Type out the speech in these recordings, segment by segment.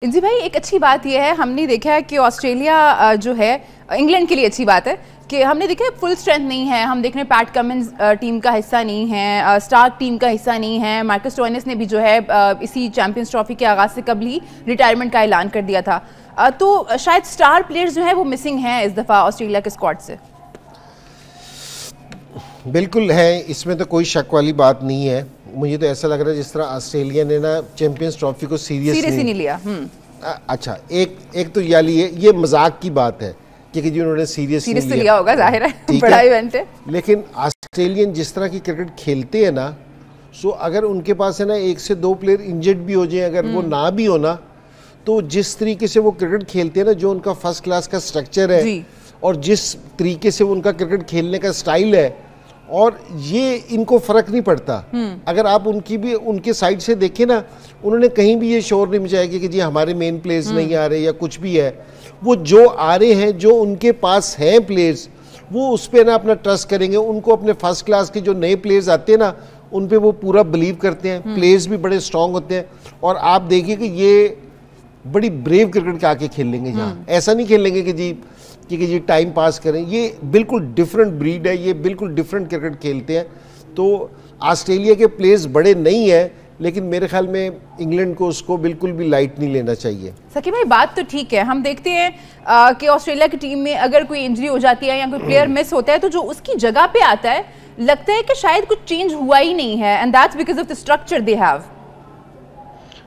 جی بھائی، ایک اچھی بات یہ ہے ہم نے دیکھا ہے کہ آسٹریلیا جو ہے انگلینڈ کے لیے اچھی بات ہے کہ ہم نے دیکھا ہے فل اسٹرینتھ نہیں ہے. ہم دیکھ رہے ہیں پیٹ کمنز ٹیم کا حصہ نہیں ہے, سٹارک ٹیم کا حصہ نہیں ہے. مارکس ٹوئنس نے بھی جو ہے اسی چیمپئنز ٹرافی کے آغاز سے قبل ہی ریٹائرمنٹ کا اعلان کر دیا تھا. تو شاید سٹار پلیئرز جو ہیں وہ مسنگ ہیں اس دفعہ آسٹریلیا کے اسکواڈ سے. بالکل ہے, اس میں تو کوئی شک والی بات نہیں ہے. مجھے تو ایسا لگ رہا ہے جس طرح آسٹریلیا نے نا چیمپئنز ٹرافی کو سیریس نہیں لیا. اچھا, ایک تو یہ مذاق کی بات ہے کہ جی انہوں نے سیریس لیا ہوگا, ظاہر ہے بڑا ایونٹ ہے. لیکن آسٹریلین جس طرح کی کرکٹ کھیلتے ہیں نا, سو اگر ان کے پاس ہے نا ایک سے دو پلیئر انجرڈ بھی ہو جائیں, اگر وہ نہ بھی ہونا, تو جس طریقے سے وہ کرکٹ کھیلتے ہیں نا, جو ان کا فرسٹ کلاس کا سٹرکچر ہے اور جس طریقے سے ان کا کرکٹ کھیلنے کا سٹائل ہے, اور یہ ان کو فرق نہیں پڑتا. اگر آپ ان کے سائڈ سے دیکھیں نا, انہوں نے کہیں بھی یہ شور نہیں مچایا کہ جی ہمارے مین پلیئرز نہیں آ رہے یا کچھ بھی ہے. وہ جو آ رہے ہیں, جو ان کے پاس ہیں پلیئرز, وہ اس پہ نا اپنا ٹرسٹ کریں گے. ان کو اپنے فرسٹ کلاس کے جو نئے پلیئرز آتے ہیں نا, ان پہ وہ پورا بلیو کرتے ہیں. پلیئرز بھی بڑے اسٹرانگ ہوتے ہیں, اور آپ دیکھیے کہ یہ بڑی بریو کرکٹ کے آ کے کھیل لیں گے یہاں. ایسا نہیں کھیل لیں گے کہ جی ٹائم پاس کریں. یہ بالکل ڈیفرنٹ بریڈ ہے, یہ بالکل ڈیفرنٹ کرکٹ کھیلتے ہیں. تو آسٹریلیا کے پلیئرز بڑے نہیں ہیں, لیکن میرے خیال میں انگلینڈ کو اس کو بالکل بھی لائٹ نہیں لینا چاہیے. سکی بھائی, بات تو ٹھیک ہے, ہم دیکھتے ہیں کہ آسٹریلیا کی ٹیم میں اگر کوئی انجری ہو جاتی ہے یا کوئی پلیئر مس ہوتا ہے, تو جو اس کی جگہ پہ آتا ہے لگتا ہے کہ شاید کچھ چینج ہوا ہی نہیں ہے, and that's because of the structure they have.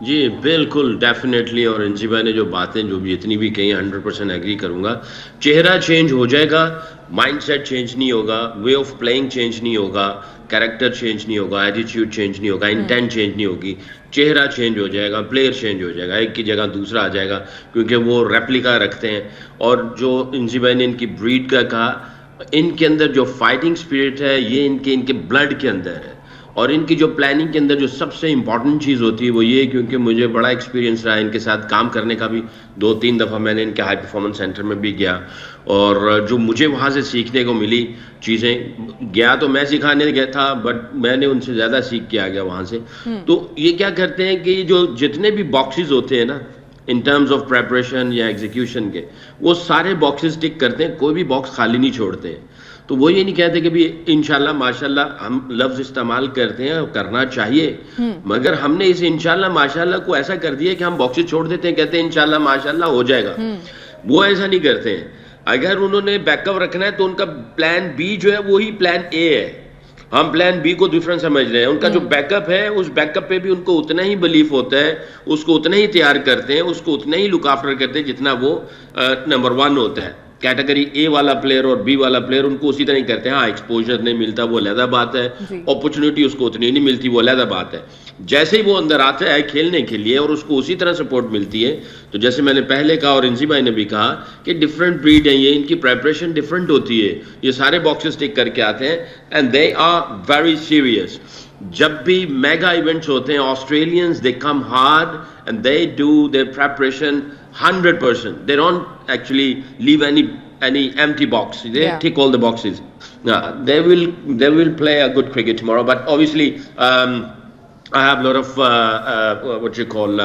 جی بالکل, ڈیفینیٹلی. اور انجی بھائی نے جو باتیں جو بھی اتنی بھی کہیں 100% ایگری کروں گا. چہرہ چینج ہو جائے گا, مائنڈ سیٹ چینج نہیں ہوگا, وے آف پلینگ چینج نہیں ہوگا, کریکٹر چینج نہیں ہوگا, ایٹیٹیوڈ چینج نہیں ہوگا, انٹینٹ چینج نہیں ہوگی. چہرہ چینج ہو جائے گا, پلیئر چینج ہو جائے گا, ایک کی جگہ دوسرا آ جائے گا, کیونکہ وہ ریپلیکا رکھتے ہیں. اور جو انجی بھائی نے ان کی بریڈ کا کہا, ان کے اندر جو فائٹنگ اسپرٹ ہے یہ ان کے بلڈ کے اندر ہے. اور ان کی جو پلاننگ کے اندر جو سب سے امپورٹنٹ چیز ہوتی ہے وہ یہ, کیونکہ مجھے بڑا ایکسپیرینس رہا ان کے ساتھ کام کرنے کا بھی. 2-3 دفعہ میں نے ان کے ہائی پرفارمنس سینٹر میں بھی گیا, اور جو مجھے وہاں سے سیکھنے کو ملی چیزیں, گیا تو میں سکھانے گیا تھا, بٹ میں نے ان سے زیادہ سیکھ کے آ گیا وہاں سے. تو یہ کیا کرتے ہیں کہ جو جتنے بھی باکسز ہوتے ہیں نا ان ٹرمز آف پریپریشن یا ایگزیکیوشن کے, وہ سارے باکسز ٹک کرتے ہیں, کوئی بھی باکس خالی نہیں چھوڑتے ہیں. تو وہ یہ نہیں کہتے کہ بھی انشاءاللہ ماشاءاللہ, ہم لفظ استعمال کرتے ہیں, کرنا چاہیے, مگر ہم نے اس انشاءاللہ ماشاءاللہ کو ایسا کر دیا کہ ہم باکسز چھوڑ دیتے ہیں, کہتے ہیں انشاءاللہ ماشاءاللہ ہو جائے گا. وہ ایسا نہیں کرتے ہیں. اگر انہوں نے بیک اپ رکھنا ہے تو ان کا پلان بی جو ہے وہی پلان اے ہے. ہم پلان بی کو ڈفرنٹ سمجھ رہے ہیں. ان کا جو بیک اپ ہے, اس بیک اپ پہ بھی ان کو اتنا ہی بلیف ہوتا ہے, اس کو اتنا ہی تیار کرتے ہیں, اس کو اتنا ہی لک آفٹر کرتے ہیں جتنا وہ نمبر 1 ہوتا ہے. کیٹیگری اے والا پلیئر اور بی والا پلیئر ان کو اسی طرح کرتے ہیں. ہاں, ایکسپوجر نہیں ملتا وہ علیحدہ بات ہے, اپرچونٹی اس کو اتنی نہیں ملتی وہ علیحدہ بات ہے. جیسے ہی وہ اندر آتا ہے کھیلنے کے لیے اور اس کو اسی طرح سپورٹ ملتی ہے, تو جیسے میں نے پہلے کہا اور انسی بھائی نے بھی کہا کہ ڈفرنٹ بریڈ ہیں یہ, ان کی پریپریشن ڈفرنٹ ہوتی ہے. یہ سارے باکسز ٹک کر کے آتے ہیں, and they are very serious. جب بھی میگا ایونٹس ہوتے ہیں, Australians they come hard and they do their preparation 100%. They don't actually leave any empty box. They tick all the boxes. They will play a good cricket tomorrow. But obviously, I have a lot of what you call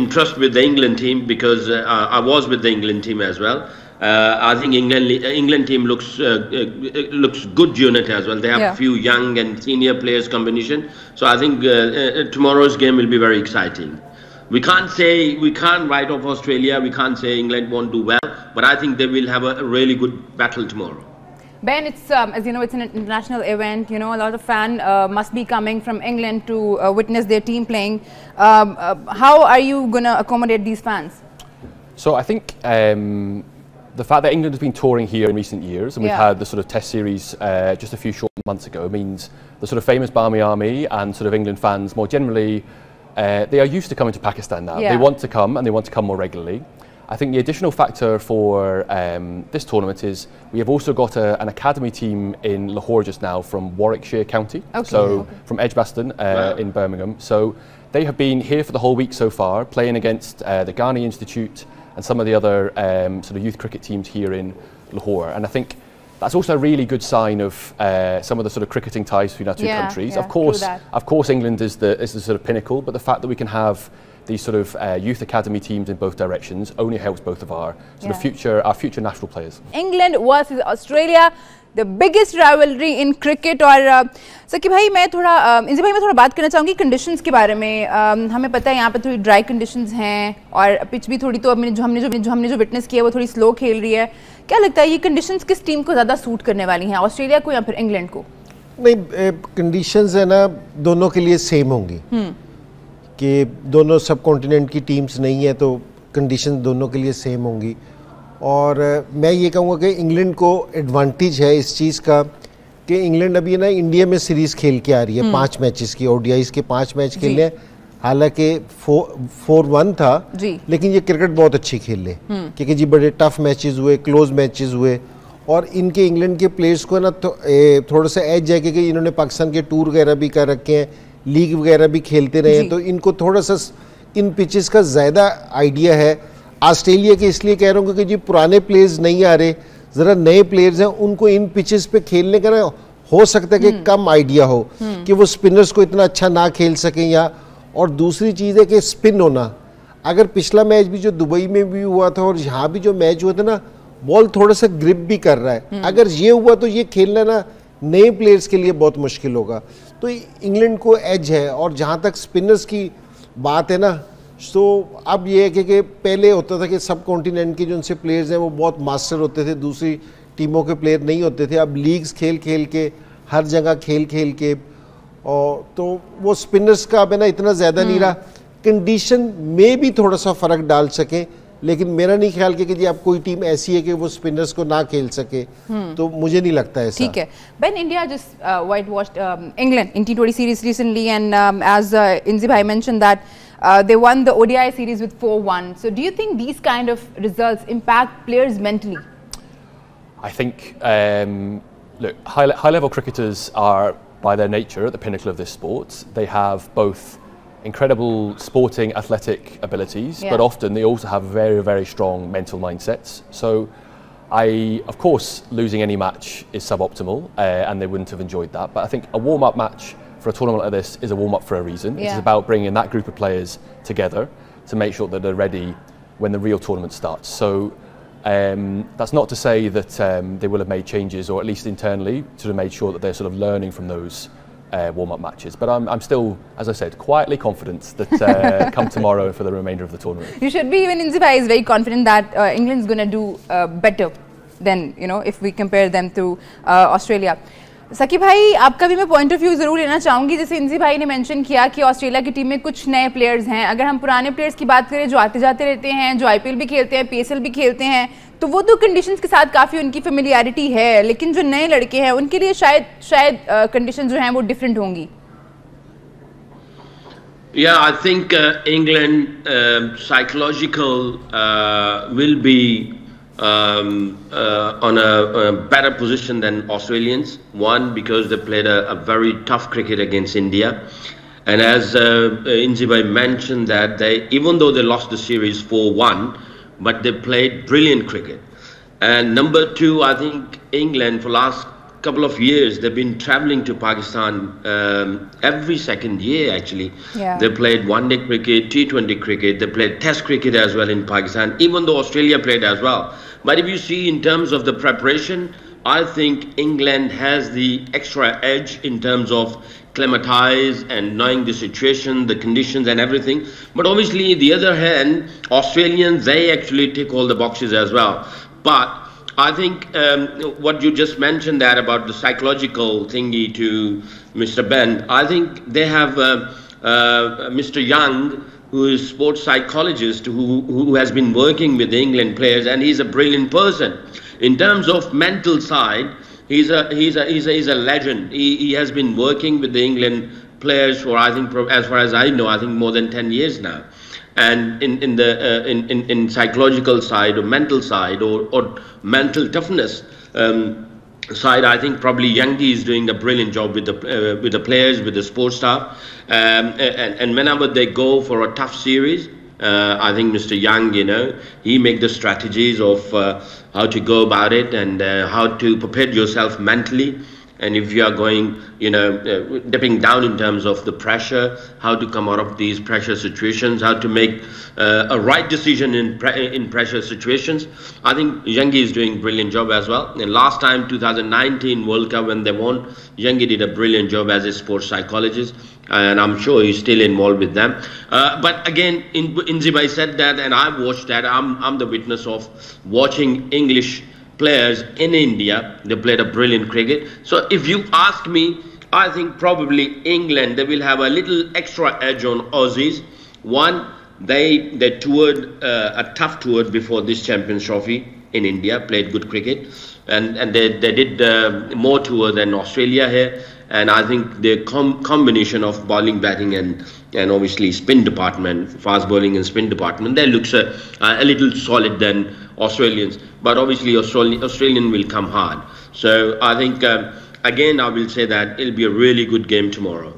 interest with the England team, because I was with the England team as well. I think England team looks good unit as well. They have a few young and senior players combination. So I think tomorrow's game will be very exciting. We can't write off Australia, we can't say England won't do well, but I think they will have a really good battle tomorrow. Ben, it's as you know, it's an international event. You know, a lot of fans must be coming from England to witness their team playing. How are you going to accommodate these fans? So I think the fact that England has been touring here in recent years, and we've had the sort of test series just a few short months ago, means the sort of famous Barmy Army and sort of England fans more generally, they are used to coming to Pakistan now. They want to come, and they want to come more regularly. I think the additional factor for this tournament is we have also got an academy team in Lahore just now from Warwickshire County, from Edgbaston in Birmingham. So they have been here for the whole week so far, playing against the Ghani Institute and some of the other sort of youth cricket teams here in Lahore. And I think that's also a really good sign of some of the sort of cricketing ties between our two countries. Of course, England is the sort of pinnacle, but the fact that we can have these sort of youth academy teams in both directions only helps both of our sort of future national players. England versus Australia, the biggest rivalry in cricket. और सकी भाई मैं थोड़ा बात करना चाहूँगी conditions के बारे में. हमें पता है यहाँ पे थोड़ी ड्राई कंडीशंस हैं और पिच भी थोड़ी, तो हमने जो विटनेस किया वो थोड़ी स्लो खेल रही है. क्या लगता है ये कंडीशंस किस टीम को ज़्यादा सूट करने वाली हैं, ऑस्ट्रेलिया को या फिर इंग्लैंड को? नहीं, कंडीशंस है ना दोनों के लिए सेम होंगी कि दोनों सब कॉन्टिनेंट की टीम्स नहीं है तो कंडीशन दोनों के लिए सेम होंगी. और मैं ये कहूँगा कि इंग्लैंड को एडवांटेज है इस चीज़ का कि इंग्लैंड अभी ना इंडिया में सीरीज़ खेल के आ रही है 5 मैचेस की, ओडीआईज़ के 5 मैच खेले हैं. हालांकि 4-1 था लेकिन ये क्रिकेट बहुत अच्छी खेल ले क्योंकि जी बड़े टफ मैचेस हुए, क्लोज मैचेस हुए. और इनके इंग्लैंड के प्लेयर्स को ना थोड़ा सा एज है कि इन्होंने पाकिस्तान के टूर वगैरह भी कर रखे हैं, लीग वगैरह भी खेलते रहे हैं, तो इनको थोड़ा सा इन पिचेस का ज़्यादा आइडिया है. ऑस्ट्रेलिया के इसलिए कह रहा हूँ क्योंकि जी पुराने प्लेयर्स नहीं आ रहे, ज़रा नए प्लेयर्स हैं, उनको इन पिचेस पे खेलने का ना हो सकता है कि कम आइडिया हो कि वो स्पिनर्स को इतना अच्छा ना खेल सकें. या और दूसरी चीज़ है कि स्पिन होना. अगर पिछला मैच भी जो दुबई में भी हुआ था और यहाँ भी जो मैच हुआ था ना, बॉल थोड़ा सा ग्रिप भी कर रहा है. अगर ये हुआ तो ये खेलना ना नए प्लेयर्स के लिए बहुत मुश्किल होगा. तो इंग्लैंड को एज है. और जहाँ तक स्पिनर्स की बात है ना, तो अब ये है कि पहले होता था कि सब कॉन्टिनेंट के जो उनसे प्लेयर्स हैं वो बहुत मास्टर होते थे, दूसरी टीमों के प्लेयर नहीं होते थे. अब लीग्स खेल के हर जगह खेल के और तो वो स्पिनर्स का अब है ना इतना ज़्यादा नहीं रहा. कंडीशन में भी थोड़ा सा फ़र्क डाल सकें, लेकिन मेरा नहीं ख्याल कि जी आप कोई टीम ऐसी है कि वो स्पिनर्स को ना खेल सके, तो मुझे नहीं लगता ऐसा. ठीक है. Ben, India just whitewashed England in T20 series recently, and as Inzi bhai mentioned that they won the ODI series with 4-1. So do you think these kind of results impact players mentally? I think look, high-level cricketers are by their nature at the pinnacle of this sport. They have both incredible sporting athletic abilities, but often they also have very, very strong mental mindsets. So of course, losing any match is suboptimal and they wouldn't have enjoyed that. But I think a warm-up match for a tournament like this is a warm-up for a reason. It's about bringing that group of players together to make sure that they're ready when the real tournament starts. So that's not to say that they will have made changes, or at least internally, to have made sure that they're sort of learning from those warm-up matches. But I'm still, as I said, quietly confident that come tomorrow for the remainder of the tournament. You should be. Even Inzi bhai is very confident that England's going to do better than, if we compare them to Australia. सकी भाई, आपका भी मैं point of view जरूर लेना चाहूंगी. जैसे इंजी भाई ने मेंशन किया कि ऑस्ट्रेलिया की टीम में कुछ नए प्लेयर्स हैं. अगर हम पुराने प्लेयर्स की बात करें जो आते जाते रहते हैं, जो आईपीएल भी खेलते हैं, पीएसएल भी खेलते हैं, तो वो तो कंडीशंस के साथ काफ़ी उनकी फेमिलियरिटी है. लेकिन जो नए लड़के हैं उनके लिए शायद कंडीशन जो हैं वो डिफरेंट होंगी. Yeah, I think England psychological will be on a better position than Australians. One, because they played a very tough cricket against India, and as Inzi bhai mentioned that even though they lost the series 4-1, but they played brilliant cricket. And number two, I think England for last couple of years they've been traveling to Pakistan every second year actually. They played one-day cricket, T20 cricket, they played test cricket as well in Pakistan, even though Australia played as well. But if you see in terms of the preparation, I think England has the extra edge in terms of acclimatize and knowing the situation, the conditions and everything. But obviously, the other hand, Australians, they actually tick all the boxes as well. But I think what you just mentioned that about the psychological thingy to Mr. Ben, I think they have Mr. Young, who is sports psychologist, who has been working with the England players, and he's a brilliant person. In terms of mental side, he's a legend. He has been working with the England players for, I think, as far as I know, I think more than 10 years now. And in psychological side or mental side or mental toughness side, I think probably Youngie is doing a brilliant job with the players, with the sports staff, and whenever they go for a tough series, I think Mr. Young, he make the strategies of how to go about it and how to prepare yourself mentally And if you are going, dipping down in terms of the pressure, how to come out of these pressure situations, how to make a right decision in pressure situations, I think Janggi is doing a brilliant job as well. And last time, 2019 World Cup, when they won, Janggi did a brilliant job as a sports psychologist, and I'm sure he's still involved with them. But again, Inzibai said that, and I've watched that. I'm the witness of watching English players in India. They played a brilliant cricket. So if you ask me, I think probably England, they will have a little extra edge on Aussies. One, they toured a tough tour before this Champions Trophy in India, played good cricket, and they did more tour than Australia here. And I think the combination of bowling, batting, and obviously spin department, fast bowling and spin department, that looks a little solid than Australians. But obviously Australian will come hard. So I think again I will say that it'll be a really good game tomorrow.